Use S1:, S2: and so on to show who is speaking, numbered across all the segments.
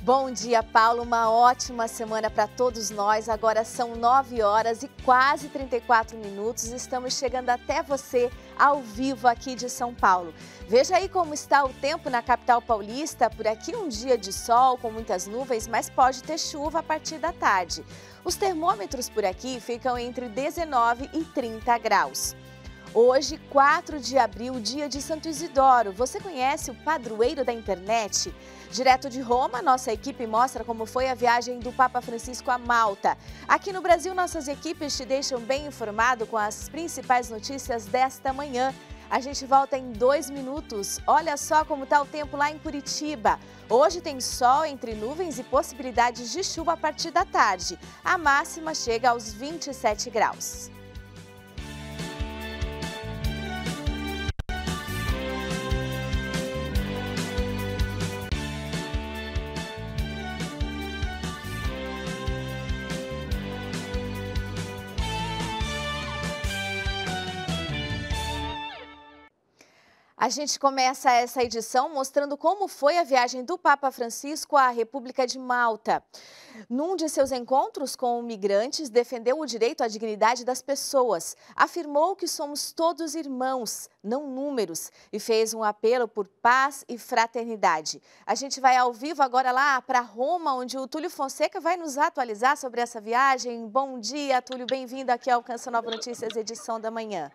S1: Bom dia, Paulo. Uma ótima semana para todos nós. Agora são 9 horas e quase 34 minutos. Estamos chegando até você ao vivo aqui de São Paulo. Veja aí como está o tempo na capital paulista. Por aqui um dia de sol com muitas nuvens, mas pode ter chuva a partir da tarde. Os termômetros por aqui ficam entre 19 e 30 graus. Hoje, 4 de abril, dia de Santo Isidoro. Você conhece o padroeiro da internet? Direto de Roma, nossa equipe mostra como foi a viagem do Papa Francisco a Malta. Aqui no Brasil, nossas equipes te deixam bem informado com as principais notícias desta manhã. A gente volta em 2 minutos. Olha só como está o tempo lá em Curitiba. Hoje tem sol entre nuvens e possibilidades de chuva a partir da tarde. A máxima chega aos 27 graus. A gente começa essa edição mostrando como foi a viagem do Papa Francisco à República de Malta. Num de seus encontros com migrantes, defendeu o direito à dignidade das pessoas, afirmou que somos todos irmãos, não números, e fez um apelo por paz e fraternidade. A gente vai ao vivo agora lá para Roma, onde o Túlio Fonseca vai nos atualizar sobre essa viagem. Bom dia, Túlio, bem-vindo aqui ao Alcança Nova Notícias, edição da manhã.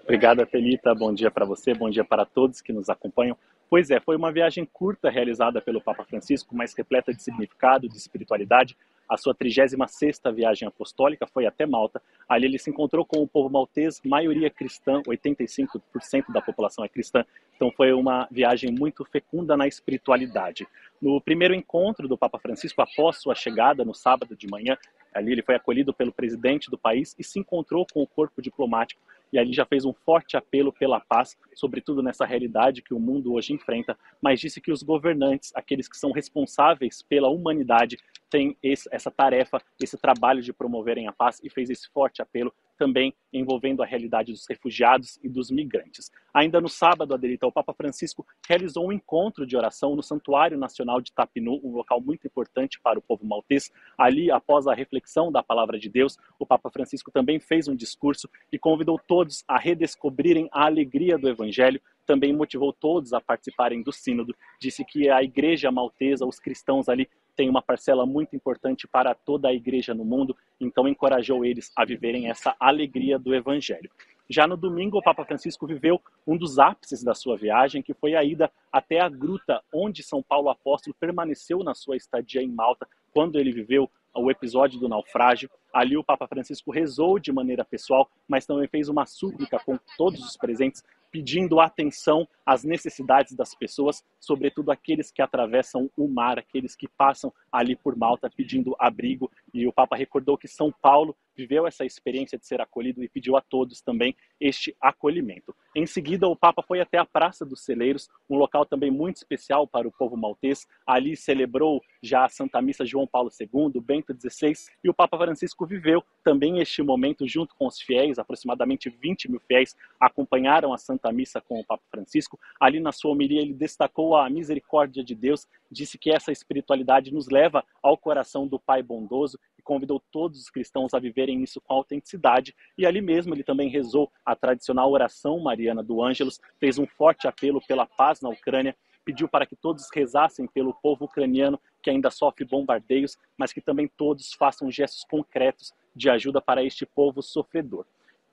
S2: Obrigada, Thelita. Bom dia para você, bom dia para todos que nos acompanham. Pois é, foi uma viagem curta realizada pelo Papa Francisco, mas repleta de significado, de espiritualidade. A sua 36ª viagem apostólica foi até Malta. Ali ele se encontrou com o povo maltês, maioria cristã, 85% da população é cristã. Então foi uma viagem muito fecunda na espiritualidade. No primeiro encontro do Papa Francisco, após sua chegada no sábado de manhã, ali ele foi acolhido pelo presidente do país e se encontrou com o corpo diplomático. E ali já fez um forte apelo pela paz, sobretudo nessa realidade que o mundo hoje enfrenta, mas disse que os governantes, aqueles que são responsáveis pela humanidade, têm essa tarefa, esse trabalho de promoverem a paz e fez esse forte apelo também envolvendo a realidade dos refugiados e dos migrantes. Ainda no sábado, Adelita, o Papa Francisco realizou um encontro de oração no Santuário Nacional de Tapinu, um local muito importante para o povo maltês. Ali, após a reflexão da Palavra de Deus, o Papa Francisco também fez um discurso e convidou todos a redescobrirem a alegria do Evangelho. Também motivou todos a participarem do sínodo. Disse que a igreja maltesa, os cristãos ali, tem uma parcela muito importante para toda a igreja no mundo, então encorajou eles a viverem essa alegria do Evangelho. Já no domingo, o Papa Francisco viveu um dos ápices da sua viagem, que foi a ida até a gruta onde São Paulo Apóstolo permaneceu na sua estadia em Malta, quando ele viveu o episódio do naufrágio. Ali o Papa Francisco rezou de maneira pessoal, mas também fez uma súplica com todos os presentes, pedindo atenção às necessidades das pessoas, sobretudo aqueles que atravessam o mar, aqueles que passam ali por Malta pedindo abrigo. E o Papa recordou que São Paulo viveu essa experiência de ser acolhido e pediu a todos também este acolhimento. Em seguida, o Papa foi até a Praça dos Celeiros, um local também muito especial para o povo maltês. Ali celebrou já a Santa Missa João Paulo II, Bento XVI, e o Papa Francisco viveu também este momento junto com os fiéis. Aproximadamente 20 mil fiéis acompanharam a Santa Missa com o Papa Francisco. Ali na sua homilia ele destacou a misericórdia de Deus, disse que essa espiritualidade nos leva ao coração do Pai bondoso e convidou todos os cristãos a viverem isso com autenticidade. E ali mesmo ele também rezou a tradicional oração mariana do Ângelus, fez um forte apelo pela paz na Ucrânia, pediu para que todos rezassem pelo povo ucraniano que ainda sofre bombardeios, mas que também todos façam gestos concretos de ajuda para este povo sofredor.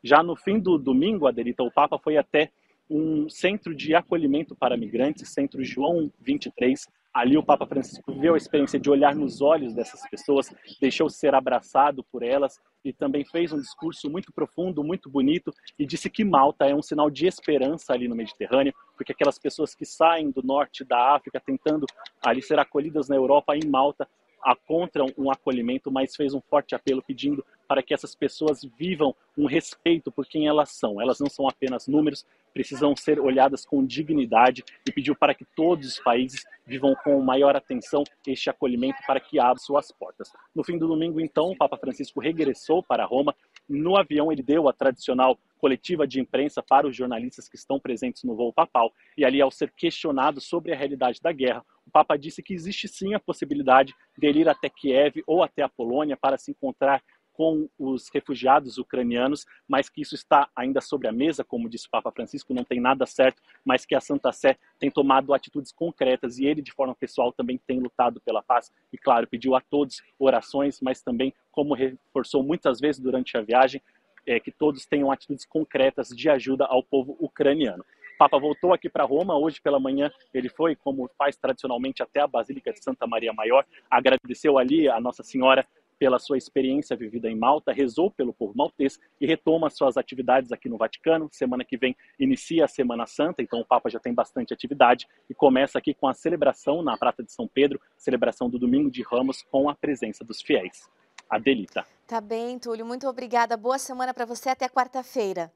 S2: Já no fim do domingo, Adelita, o Papa foi até um centro de acolhimento para migrantes, Centro João 23. Ali o Papa Francisco viveu a experiência de olhar nos olhos dessas pessoas, deixou-se ser abraçado por elas e também fez um discurso muito profundo, muito bonito, e disse que Malta é um sinal de esperança ali no Mediterrâneo, porque aquelas pessoas que saem do norte da África tentando ali ser acolhidas na Europa, em Malta, encontram um acolhimento, mas fez um forte apelo pedindo para que essas pessoas vivam um respeito por quem elas são. Elas não são apenas números, precisam ser olhadas com dignidade, e pediu para que todos os países vivam com maior atenção este acolhimento para que abra suas portas. No fim do domingo, então, o Papa Francisco regressou para Roma, No avião, ele deu a tradicional coletiva de imprensa para os jornalistas que estão presentes no voo papal, e ali, ao ser questionado sobre a realidade da guerra, o Papa disse que existe sim a possibilidade dele ir até Kiev ou até a Polônia para se encontrar com os refugiados ucranianos, mas que isso está ainda sobre a mesa, como disse o Papa Francisco, não tem nada certo, mas que a Santa Sé tem tomado atitudes concretas e ele, de forma pessoal, também tem lutado pela paz e, claro, pediu a todos orações, mas também, como reforçou muitas vezes durante a viagem, que todos tenham atitudes concretas de ajuda ao povo ucraniano. O Papa voltou aqui para Roma, hoje pela manhã ele foi, como faz tradicionalmente, até a Basílica de Santa Maria Maior, agradeceu ali a Nossa Senhora pela sua experiência vivida em Malta, rezou pelo povo maltês e retoma suas atividades aqui no Vaticano. Semana que vem inicia a Semana Santa, então o Papa já tem bastante atividade e começa aqui com a celebração na Praça de São Pedro, celebração do Domingo de Ramos com a presença dos fiéis. Adelita.
S1: Tá bem, Túlio, muito obrigada. Boa semana para você, até quarta-feira.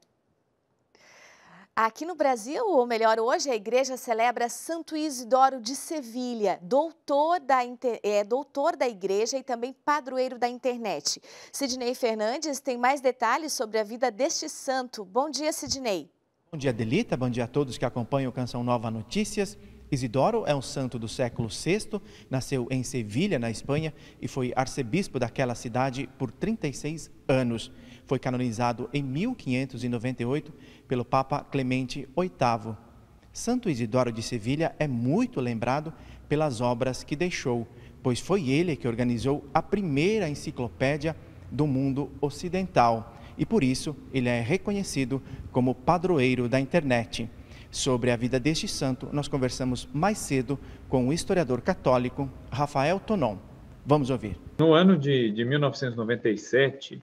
S1: Aqui no Brasil, ou melhor, hoje a igreja celebra Santo Isidoro de Sevilha, doutor da igreja e também padroeiro da internet. Sidney Fernandes tem mais detalhes sobre a vida deste santo. Bom dia, Sidney.
S3: Bom dia, Adelita. Bom dia a todos que acompanham o Canção Nova Notícias. Isidoro é um santo do século VI, nasceu em Sevilha, na Espanha, e foi arcebispo daquela cidade por 36 anos. Foi canonizado em 1598 pelo Papa Clemente VIII. Santo Isidoro de Sevilha é muito lembrado pelas obras que deixou, pois foi ele que organizou a primeira enciclopédia do mundo ocidental e por isso ele é reconhecido como padroeiro da internet. Sobre a vida deste santo, nós conversamos mais cedo com o historiador católico Rafael Tonon. Vamos ouvir.
S4: No ano de 1997,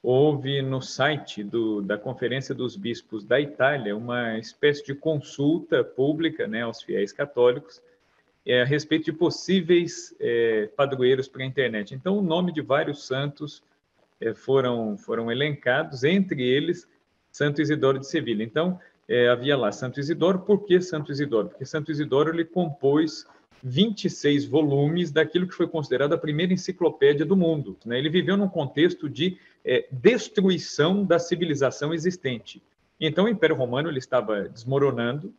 S4: houve no site da Conferência dos Bispos da Itália uma espécie de consulta pública, né, aos fiéis católicos a respeito de possíveis padroeiros para a internet. Então, o nome de vários santos foram elencados, entre eles Santo Isidoro de Sevilha. Então, havia lá Santo Isidoro. Por que Santo Isidoro? Porque Santo Isidoro ele compôs 26 volumes daquilo que foi considerado a primeira enciclopédia do mundo, né? Ele viveu num contexto de destruição da civilização existente. Então, o Império Romano ele estava desmoronando.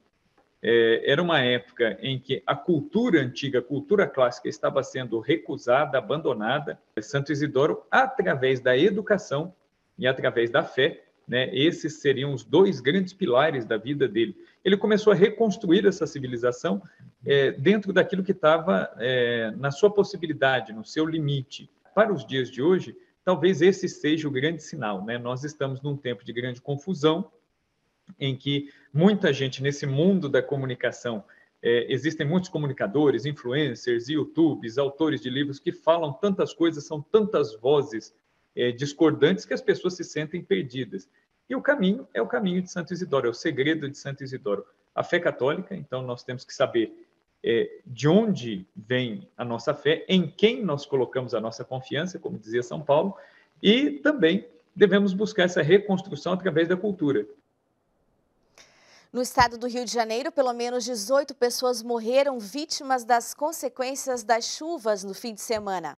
S4: Era uma época em que a cultura antiga, a cultura clássica, estava sendo recusada, abandonada. Santo Isidoro, através da educação e através da fé, né, esses seriam os dois grandes pilares da vida dele. Ele começou a reconstruir essa civilização dentro daquilo que estava na sua possibilidade, no seu limite. Para os dias de hoje, talvez esse seja o grande sinal, né? Nós estamos num tempo de grande confusão, em que muita gente nesse mundo da comunicação, existem muitos comunicadores, influencers, YouTubes, autores de livros que falam tantas coisas, são tantas vozes discordantes que as pessoas se sentem perdidas. E o caminho é o caminho de Santo Isidoro, é o segredo de Santo Isidoro. A fé católica, então nós temos que saber de onde vem a nossa fé, em quem nós colocamos a nossa confiança, como dizia São Paulo, e também devemos buscar essa reconstrução através da cultura.
S1: No estado do Rio de Janeiro, pelo menos 18 pessoas morreram vítimas das consequências das chuvas no fim de semana.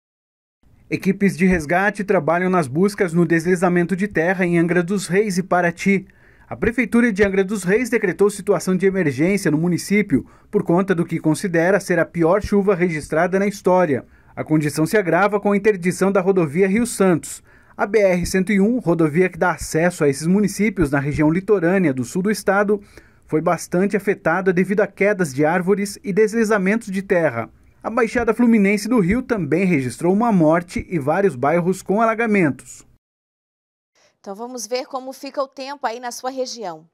S5: Equipes de resgate trabalham nas buscas no deslizamento de terra em Angra dos Reis e Paraty. A Prefeitura de Angra dos Reis decretou situação de emergência no município por conta do que considera ser a pior chuva registrada na história. A condição se agrava com a interdição da rodovia Rio Santos. A BR-101, rodovia que dá acesso a esses municípios na região litorânea do sul do estado, foi bastante afetada devido a quedas de árvores e deslizamentos de terra. A Baixada Fluminense do Rio também registrou uma morte e vários bairros com alagamentos.
S1: Então vamos ver como fica o tempo aí na sua região.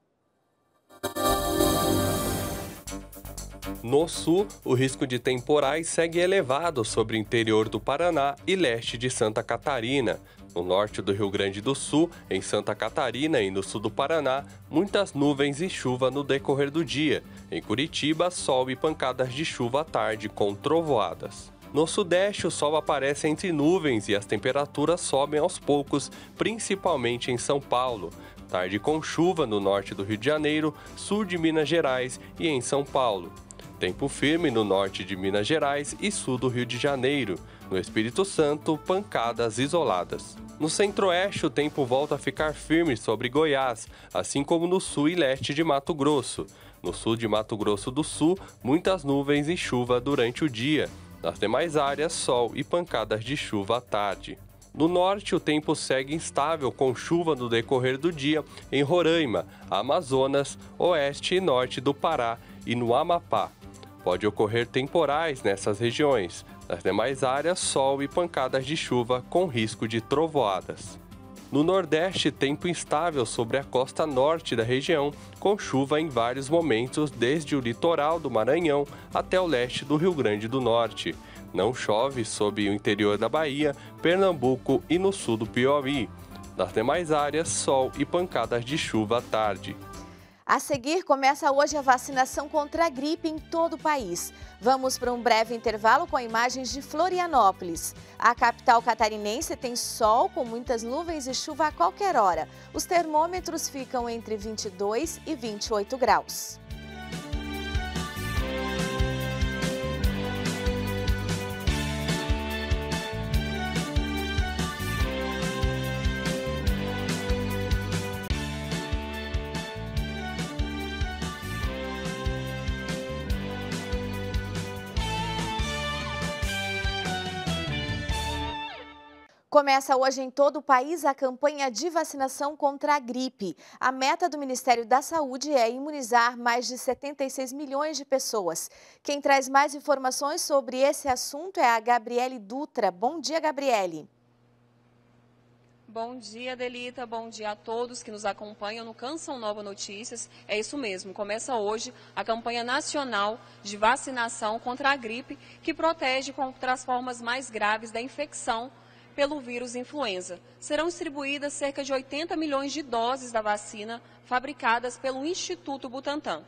S6: No sul, o risco de temporais segue elevado sobre o interior do Paraná e leste de Santa Catarina. No norte do Rio Grande do Sul, em Santa Catarina e no sul do Paraná, muitas nuvens e chuva no decorrer do dia. Em Curitiba, sol e pancadas de chuva à tarde com trovoadas. No sudeste, o sol aparece entre nuvens e as temperaturas sobem aos poucos, principalmente em São Paulo. Tarde com chuva no norte do Rio de Janeiro, sul de Minas Gerais e em São Paulo. Tempo firme no norte de Minas Gerais e sul do Rio de Janeiro. No Espírito Santo, pancadas isoladas. No centro-oeste, o tempo volta a ficar firme sobre Goiás, assim como no sul e leste de Mato Grosso. No sul de Mato Grosso do Sul, muitas nuvens e chuva durante o dia. Nas demais áreas, sol e pancadas de chuva à tarde. No norte, o tempo segue instável, com chuva no decorrer do dia em Roraima, Amazonas, oeste e norte do Pará e no Amapá. Pode ocorrer temporais nessas regiões. Nas demais áreas, sol e pancadas de chuva com risco de trovoadas. No nordeste, tempo instável sobre a costa norte da região, com chuva em vários momentos, desde o litoral do Maranhão até o leste do Rio Grande do Norte. Não chove sobre o interior da Bahia, Pernambuco e no sul do Piauí. Nas demais áreas, sol e pancadas de chuva à tarde.
S1: A seguir, começa hoje a vacinação contra a gripe em todo o país. Vamos para um breve intervalo com imagens de Florianópolis. A capital catarinense tem sol com muitas nuvens e chuva a qualquer hora. Os termômetros ficam entre 22 e 28 graus. Começa hoje em todo o país a campanha de vacinação contra a gripe. A meta do Ministério da Saúde é imunizar mais de 76 milhões de pessoas. Quem traz mais informações sobre esse assunto é a Gabriele Dutra. Bom dia, Gabriele.
S7: Bom dia, Adelita. Bom dia a todos que nos acompanham no Canção Nova Notícias. É isso mesmo, começa hoje a campanha nacional de vacinação contra a gripe, que protege contra as formas mais graves da infecção pelo vírus influenza. Serão distribuídas cerca de 80 milhões de doses da vacina fabricadas pelo Instituto Butantan.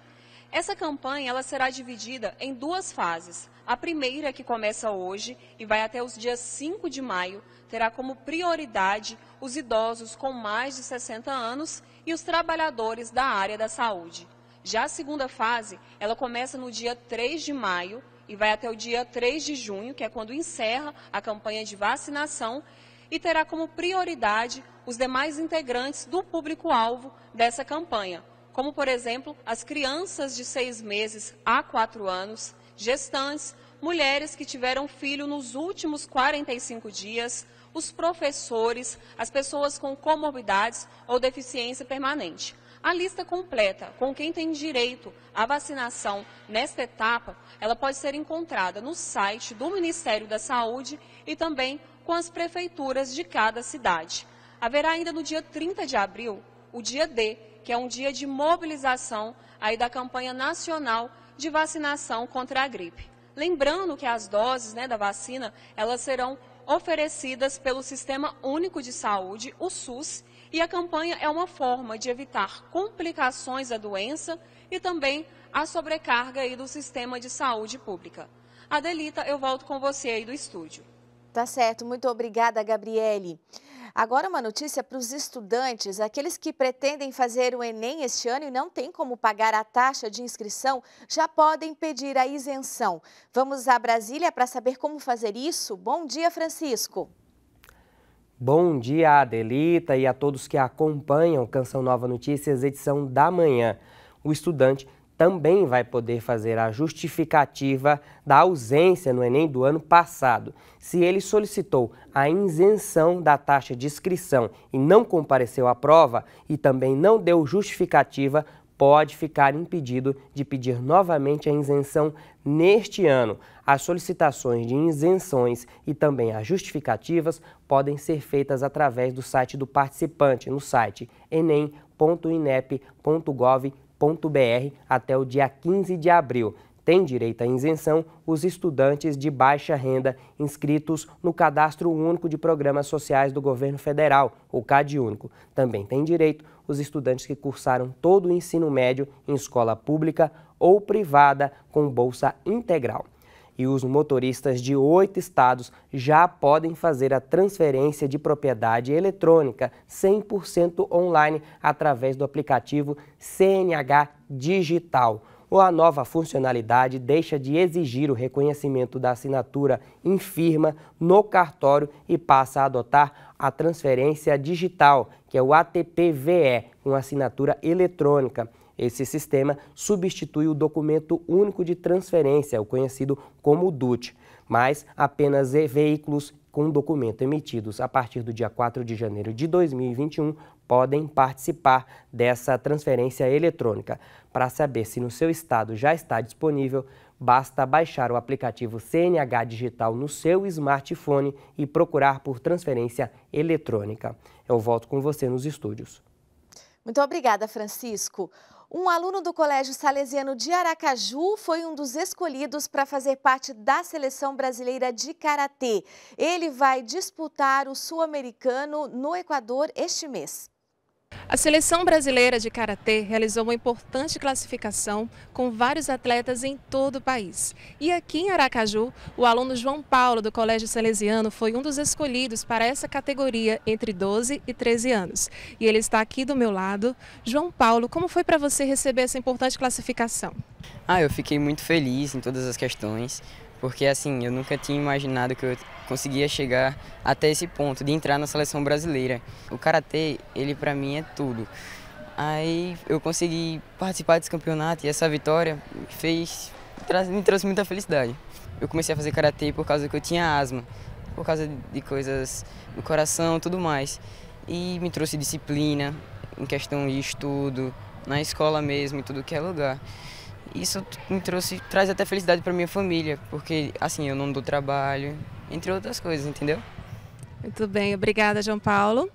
S7: Essa campanha ela será dividida em duas fases. A primeira, que começa hoje e vai até os dias 5 de maio, terá como prioridade os idosos com mais de 60 anos e os trabalhadores da área da saúde. Já a segunda fase, ela começa no dia 3 de maio e vai até o dia 3 de junho, que é quando encerra a campanha de vacinação, e terá como prioridade os demais integrantes do público-alvo dessa campanha, como, por exemplo, as crianças de 6 meses a 4 anos, gestantes, mulheres que tiveram filho nos últimos 45 dias, os professores, as pessoas com comorbidades ou deficiência permanente. A lista completa com quem tem direito à vacinação nesta etapa, ela pode ser encontrada no site do Ministério da Saúde e também com as prefeituras de cada cidade. Haverá ainda no dia 30 de abril o dia D, que é um dia de mobilização aí da campanha nacional de vacinação contra a gripe. Lembrando que as doses da vacina, elas serão oferecidas pelo Sistema Único de Saúde, o SUS, e a campanha é uma forma de evitar complicações da doença e também a sobrecarga aí do sistema de saúde pública. Adelita, eu volto com você aí do estúdio.
S1: Tá certo, muito obrigada, Gabriele. Agora uma notícia para os estudantes, aqueles que pretendem fazer o Enem este ano e não têm como pagar a taxa de inscrição, já podem pedir a isenção. Vamos a Brasília para saber como fazer isso. Bom dia, Francisco.
S8: Bom dia, Adelita, e a todos que acompanham Canção Nova Notícias, edição da manhã. O estudante também vai poder fazer a justificativa da ausência no Enem do ano passado. Se ele solicitou a isenção da taxa de inscrição e não compareceu à prova e também não deu justificativa, pode ficar impedido de pedir novamente a isenção neste ano. As solicitações de isenções e também as justificativas podem ser feitas através do site do participante, no site enem.inep.gov.br até o dia 15 de abril. Tem direito à isenção os estudantes de baixa renda inscritos no Cadastro Único de Programas Sociais do Governo Federal, o CadÚnico. Também tem direito os estudantes que cursaram todo o ensino médio em escola pública ou privada com bolsa integral. E os motoristas de 8 estados já podem fazer a transferência de propriedade eletrônica 100% online através do aplicativo CNH Digital. A nova funcionalidade deixa de exigir o reconhecimento da assinatura em firma no cartório e passa a adotar a transferência digital, que é o ATP-VE, com assinatura eletrônica. Esse sistema substitui o documento único de transferência, o conhecido como DUT, mas apenas veículos com documento emitidos a partir do dia 4 de janeiro de 2021 podem participar dessa transferência eletrônica. Para saber se no seu estado já está disponível, basta baixar o aplicativo CNH Digital no seu smartphone e procurar por transferência eletrônica. Eu volto com você nos estúdios.
S1: Muito obrigada, Francisco. Um aluno do Colégio Salesiano de Aracaju foi um dos escolhidos para fazer parte da seleção brasileira de karatê. Ele vai disputar o Sul-Americano no Equador este mês.
S9: A seleção brasileira de karatê realizou uma importante classificação com vários atletas em todo o país. E aqui em Aracaju, o aluno João Paulo do Colégio Salesiano foi um dos escolhidos para essa categoria entre 12 e 13 anos. E ele está aqui do meu lado. João Paulo, como foi para você receber essa importante classificação?
S10: Eu fiquei muito feliz em todas as questões, porque assim, eu nunca tinha imaginado que eu conseguia chegar até esse ponto de entrar na seleção brasileira. O karatê, ele para mim é tudo. Aí eu consegui participar desse campeonato e essa vitória me trouxe muita felicidade. Eu comecei a fazer karatê por causa que eu tinha asma, por causa de coisas do coração e tudo mais. E me trouxe disciplina em questão de estudo, na escola mesmo, em tudo que é lugar. Isso traz até felicidade para minha família, porque assim, eu não dou trabalho, entre outras coisas, entendeu?
S9: Muito bem, obrigada, João Paulo.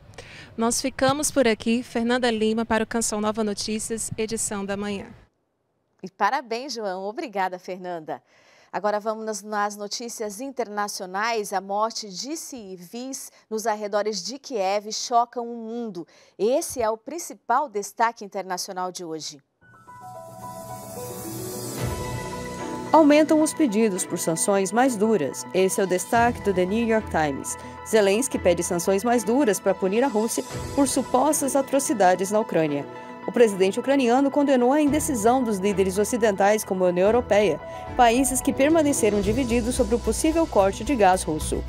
S9: Nós ficamos por aqui. Fernanda Lima para o Canção Nova Notícias, edição da manhã.
S1: E parabéns, João. Obrigada, Fernanda. Agora vamos nas notícias internacionais. A morte de civis nos arredores de Kiev choca o mundo. Esse é o principal destaque internacional de hoje.
S11: Aumentam os pedidos por sanções mais duras. Esse é o destaque do The New York Times. Zelensky pede sanções mais duras para punir a Rússia por supostas atrocidades na Ucrânia. O presidente ucraniano condenou a indecisão dos líderes ocidentais como a União Europeia, países que permaneceram divididos sobre o possível corte de gás russo.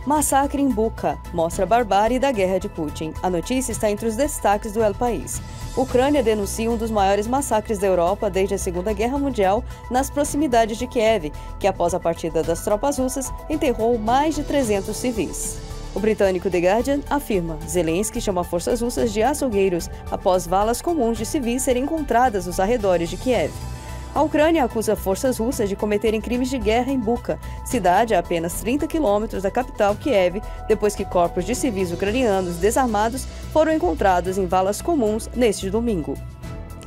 S11: Massacre em Bucha mostra a barbárie da guerra de Putin. A notícia está entre os destaques do El País. Ucrânia denuncia um dos maiores massacres da Europa desde a Segunda Guerra Mundial nas proximidades de Kiev, que após a partida das tropas russas enterrou mais de 300 civis. O britânico The Guardian afirma: Zelensky chama forças russas de açougueiros após valas comuns de civis serem encontradas nos arredores de Kiev. A Ucrânia acusa forças russas de cometerem crimes de guerra em Bucha, cidade a apenas 30 quilômetros da capital Kiev, depois que corpos de civis ucranianos desarmados foram encontrados em valas comuns neste domingo.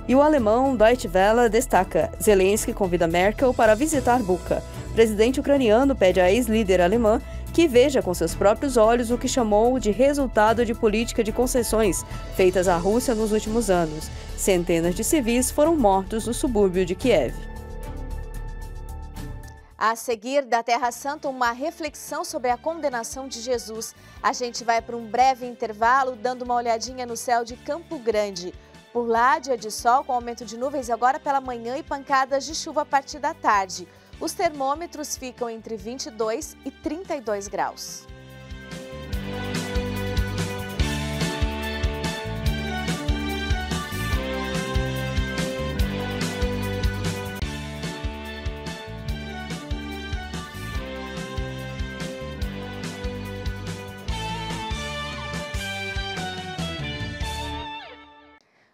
S11: E o alemão Deutsche Welle destaca: Zelensky convida Merkel para visitar Bucha. O presidente ucraniano pede à ex-líder alemã que veja com seus próprios olhos o que chamou de resultado de política de concessões feitas à Rússia nos últimos anos. Centenas de civis foram mortos no subúrbio de Kiev.
S1: A seguir, da Terra Santa, uma reflexão sobre a condenação de Jesus. A gente vai para um breve intervalo, dando uma olhadinha no céu de Campo Grande. Por lá, dia de sol com aumento de nuvens agora pela manhã e pancadas de chuva a partir da tarde. Os termômetros ficam entre 22 e 32 graus.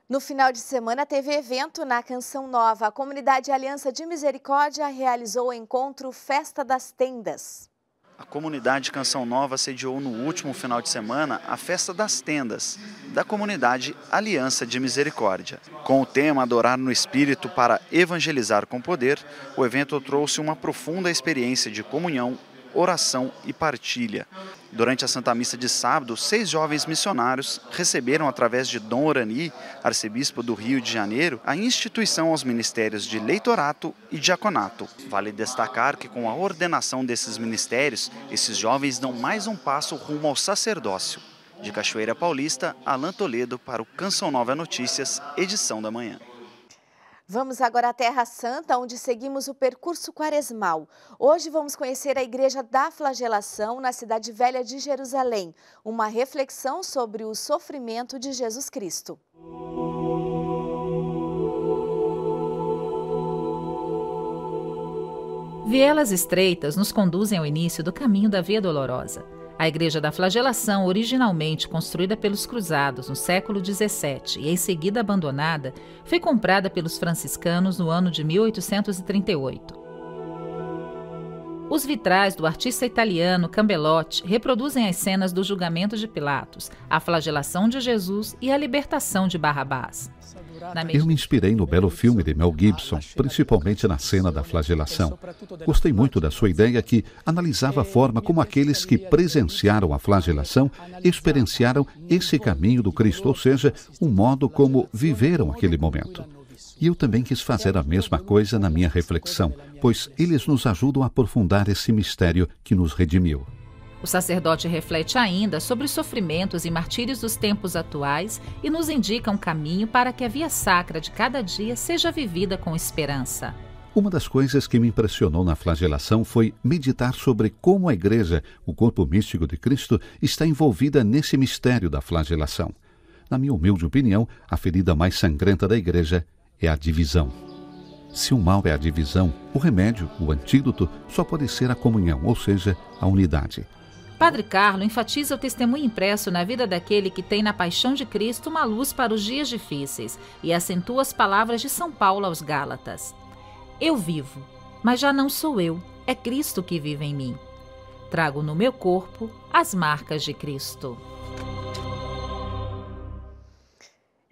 S1: No final de semana teve evento na Canção Nova. A comunidade Aliança de Misericórdia realizou o encontro Festa das Tendas.
S12: A comunidade Canção Nova sediou no último final de semana a Festa das Tendas, da comunidade Aliança de Misericórdia. Com o tema Adorar no Espírito para Evangelizar com Poder, o evento trouxe uma profunda experiência de comunhão, oração e partilha. Durante a Santa Missa de sábado, 6 jovens missionários receberam, através de Dom Orani, arcebispo do Rio de Janeiro, a instituição aos ministérios de leitorato e diaconato. Vale destacar que, com a ordenação desses ministérios, esses jovens dão mais um passo rumo ao sacerdócio. De Cachoeira Paulista, Alan Toledo para o Canção Nova Notícias, edição da manhã.
S1: Vamos agora à Terra Santa, onde seguimos o percurso quaresmal. Hoje vamos conhecer a Igreja da Flagelação, na Cidade Velha de Jerusalém. Uma reflexão sobre o sofrimento de Jesus Cristo.
S13: Vielas estreitas nos conduzem ao início do caminho da Via Dolorosa. A Igreja da Flagelação, originalmente construída pelos cruzados no século XVII e em seguida abandonada, foi comprada pelos franciscanos no ano de 1838. Os vitrais do artista italiano Cambelotti reproduzem as cenas do julgamento de Pilatos, a flagelação de Jesus e a libertação de Barrabás.
S14: Eu me inspirei no belo filme de Mel Gibson, principalmente na cena da flagelação. Gostei muito da sua ideia que analisava a forma como aqueles que presenciaram a flagelação experienciaram esse caminho do Cristo, ou seja, o modo como viveram aquele momento. E eu também quis fazer a mesma coisa na minha reflexão, pois eles nos ajudam a aprofundar esse mistério que nos redimiu.
S13: O sacerdote reflete ainda sobre os sofrimentos e martírios dos tempos atuais e nos indica um caminho para que a via sacra de cada dia seja vivida com esperança.
S14: Uma das coisas que me impressionou na flagelação foi meditar sobre como a Igreja, o corpo místico de Cristo, está envolvida nesse mistério da flagelação. Na minha humilde opinião, a ferida mais sangrenta da Igreja é a divisão. Se o mal é a divisão, o remédio, o antídoto, só pode ser a comunhão, ou seja, a unidade.
S13: Padre Carlo enfatiza o testemunho impresso na vida daquele que tem na paixão de Cristo uma luz para os dias difíceis e acentua as palavras de São Paulo aos Gálatas. Eu vivo, mas já não sou eu, é Cristo que vive em mim. Trago no meu corpo as marcas de Cristo.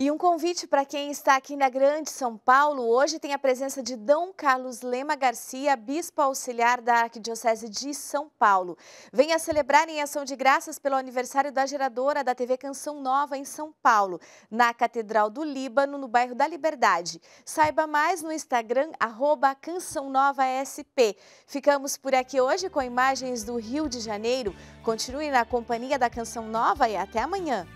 S1: E um convite para quem está aqui na Grande São Paulo. Hoje tem a presença de Dom Carlos Lema Garcia, bispo auxiliar da Arquidiocese de São Paulo. Venha celebrar em ação de graças pelo aniversário da geradora da TV Canção Nova em São Paulo, na Catedral do Líbano, no bairro da Liberdade. Saiba mais no Instagram, @CançãoNovaSP. Ficamos por aqui hoje com imagens do Rio de Janeiro. Continue na companhia da Canção Nova e até amanhã.